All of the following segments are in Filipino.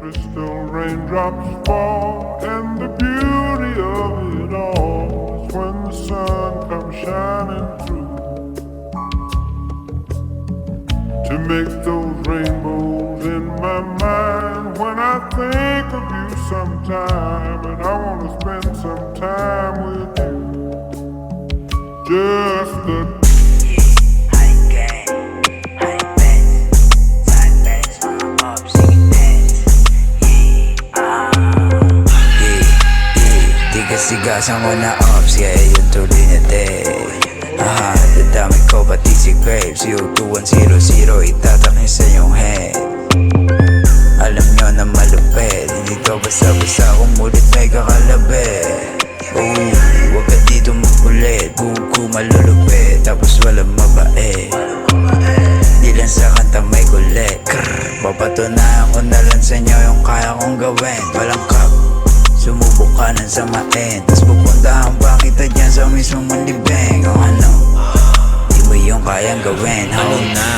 crystal raindrops fall, and the beauty of it all is when the sun comes shining through to make those rainbows in my mind. When I think of you sometime, and I wanna spend some time with you, just the Sigasan ko na ops, yeah, yun tuloy na day. Dadami ko pati si Graves, U2100 itatakin sa iyong head. Alam nyo na malupit, hindi to basta-basta kumulit may kakalabit. Huwag ka dito makulit, buhok ko malulupit, tapos walang mabait. Di lang sa kanta may kulit, papatunayan ko na lang sa inyo yung kaya kong gawin. Walang kap, sumubok ka ng samain, tas pupuntahan pa kita dyan sa mismong libeng. O ano, di mo yung kayang gawin. Ano na,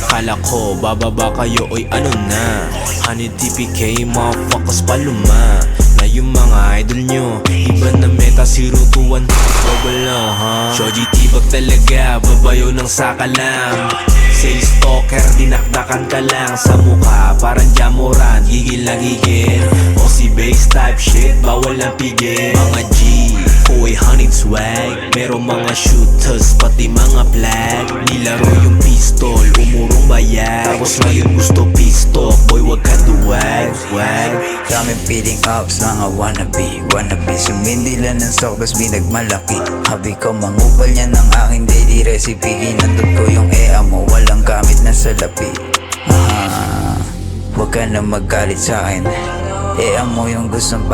kala ko bababa kayo, oy ano na. Honey TPK, motherfuckers paluma. Na yung mga idol nyo, iba na meta, 021 Global na ha. Shoji tibag talaga, babayo ng sakalam. Sales stalker, dinakdakan ka lang sa mukha, parang jamoran, gigil na gigil. O si bass type shit, bawal ang pigil. Mga G, oy honey swag, merong mga shooters, pati mga flag. Nilaro yung pistol, umurong bayag, tapos ngayon gusto pistol, boy wag ka duwag, wag. Daming feeling ups, mga wannabe sumindi lang ng sok, tas binagmalaki. Habi ko mangupal niya ng aking daily recipe. Ginandot ko yung EA mo, walang gamit na salapi. Huwag ka na magalit sa'kin, EA mo yung gustong pas